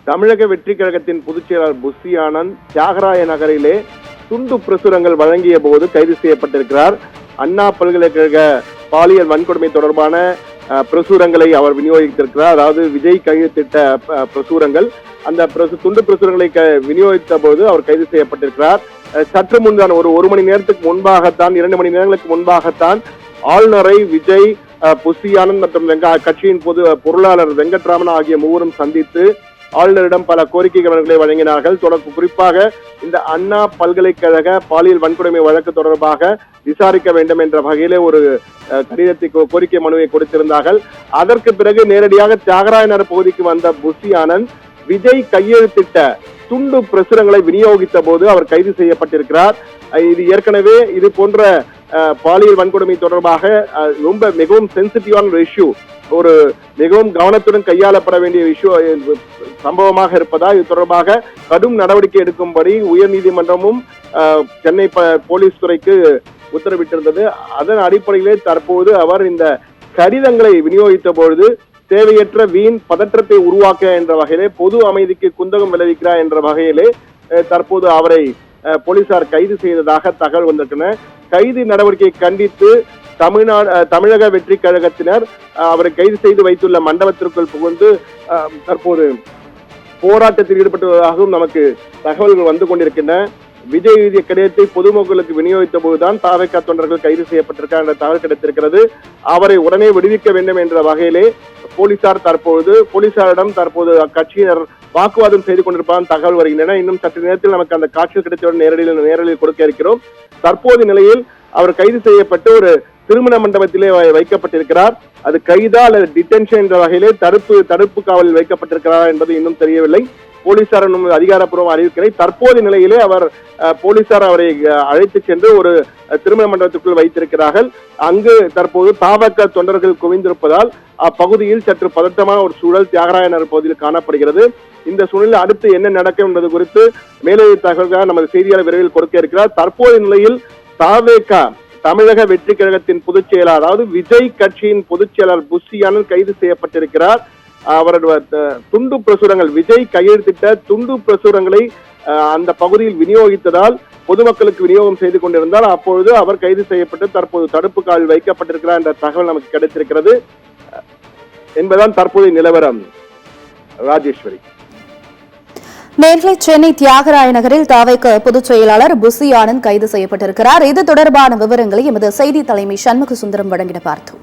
தமிழக வெற்றி கழகத்தின் பொதுச் செயலாளர் புஷி ஆனந்த் தியாகராய நகரிலே துண்டு பிரசுரங்கள் வழங்கிய போது கைது செய்யப்பட்டிருக்கிறார். அண்ணா பல்கலைக்கழக பாலியல் வன்கொடுமை தொடர்பான பிரசுரங்களை அவர் விநியோகித்திருக்கிறார். அதாவது விஜய் கையெழுத்திட்ட பிரசுரங்கள், அந்த துண்டு பிரசுரங்களை விநியோகித்த போது அவர் கைது செய்யப்பட்டிருக்கிறார். சற்று முன்தான் ஒரு மணி நேரத்துக்கு முன்பாகத்தான், 2 மணி நேரங்களுக்கு முன்பாகத்தான் ஆளுநரை விஜய், புஷி ஆனந்த் மற்றும் கட்சியின் பொருளாளர் வெங்கட்ராமன் ஆகிய மூவரும் சந்தித்து ஆளுநரிடம் பல கோரிக்கைகளை வழங்கினார்கள். குறிப்பாக இந்த அண்ணா பல்கலைக்கழக பாலியல் வன்கொடுமை வழக்கு தொடர்பாக விசாரிக்க வேண்டும் என்ற வகையிலே ஒரு கடிதத்தை, கோரிக்கை மனுவை கொடுத்திருந்தார்கள். அதற்கு பிறகு நேரடியாக தியாகராய நகர் பகுதிக்கு வந்த புஷி ஆனந்த் விஜய் கையெழுத்திட்ட துண்டு பிரசுரங்களை விநியோகித்த போது அவர் கைது செய்யப்பட்டிருக்கிறார். இது ஏற்கனவே இது போன்ற பாலியல் வன்கொடுமை தொடர்பாக மிகவும் சென்சிட்டிவான ஒரு இஷ்யூ, ஒரு மிகவும் கவனத்துடன் கையாளப்பட வேண்டிய சம்பவமாக இருப்பதால் இது தொடர்பாக கடும் நடவடிக்கை எடுக்கும்படி உயர்நீதிமன்றமும் சென்னை போலீஸ் துறைக்கு உத்தரவிட்டிருந்தது. அதன் அடிப்படையிலே தற்போது அவர் இந்த கடிதங்களை விநியோகித்த பொழுது தேவையற்ற வீண் பதற்றத்தை உருவாக்க என்ற வகையிலே, பொது அமைதிக்கு குந்தகம் விளைவிக்கிறார் என்ற வகையிலே தற்போது அவரை போலீசார் கைது செய்ததாக தகவல் வந்திருக்கின்றன. கைது நடவடிக்கையை கண்டித்து தமிழக வெற்றி கழகத்தினர் அவரை கைது செய்து வைத்துள்ள மண்டபத்திற்குள் புகுந்து தற்போது போராட்டத்தில் ஈடுபட்டுள்ளதாகவும் நமக்கு தகவல்கள் வந்து கொண்டிருக்கின்றன. விஜய் எழுதிய கடிதத்தை பொதுமக்களுக்கு விநியோகித்த போதுதான் தாவேகா தொண்டர்கள் கைது செய்யப்பட்டிருக்கார் என்ற தகவல் கிடைத்திருக்கிறது. அவரை உடனே விடுவிக்க வேண்டும் என்ற வகையிலே போலீசாரிடம் தற்போது அக்கட்சியினர் வாக்குவாதம் செய்து கொண்டிருப்பதாக தகவல் வருகின்றன. இன்னும் சற்று நேரத்தில் நமக்கு அந்த காட்சிகள் கிடைத்தவுடன் நேரடியில் கொடுக்க இருக்கிறோம். தற்போது நிலையில் அவர் கைது செய்யப்பட்டு ஒரு திருமண மண்டபத்திலே வைக்கப்பட்டிருக்கிறார். அது கைதா அல்லது டிடென்ஷன் என்ற வகையிலே தடுப்பு காவலில் வைக்கப்பட்டிருக்கிறார் என்பது இன்னும் தெரியவில்லை. போலீசார் அதிகாரப்பூர்வம் அறிவிக்கலை. தற்போது நிலையிலே போலீசார் அவரை அழைத்து சென்று ஒரு திருமண மண்டபத்துக்குள் வைத்திருக்கிறார்கள். அங்கு தற்போது தாவேகா தொண்டர்கள் குவிந்திருப்பதால் அப்பகுதியில் சற்று பதட்டமான ஒரு சூழல் தியாகராய நகர் பகுதியில் காணப்படுகிறது. இந்த சூழலில் அடுத்து என்ன நடக்கும் என்பது குறித்து மேலதிக தகவல்கள் நமது செய்தியாளர் விரைவில் கொடுக்க இருக்கிறார். தற்போது நிலையில் தாவேகா தமிழக வெற்றி கழகத்தின் பொதுச் செயலாளர், அதாவது விஜய் கட்சியின் பொதுச் செயலாளர் புஷி ஆனந்த் கைது செய்யப்பட்டிருக்கிறார். அவரது துண்டு பிரசுரங்கள், விஜய் கையெழுத்திட்ட துண்டு பிரசுரங்களை அந்த பகுதியில் விநியோகித்ததால் பொதுமக்களுக்கு விநியோகம் செய்து கொண்டிருந்தால் அப்பொழுது அவர் கைது செய்யப்பட்டு தற்போது தடுப்பு காவலில் வைக்கப்பட்டிருக்கிறார் என்ற தகவல் நமக்கு கிடைத்திருக்கிறது என்பதுதான் தற்போதைய நிலவரம். ராஜேஸ்வரி. நேற்று சென்னை தியாகராய நகரில் தாவேகா பொதுச் செயலாளர் புஷி ஆனந்த் கைது செய்யப்பட்டிருக்கிறார். இது தொடர்பான விவரங்களை எமது செய்தி தலைமை சண்முக சுந்தரம் வழங்கிட பார்த்தோம்.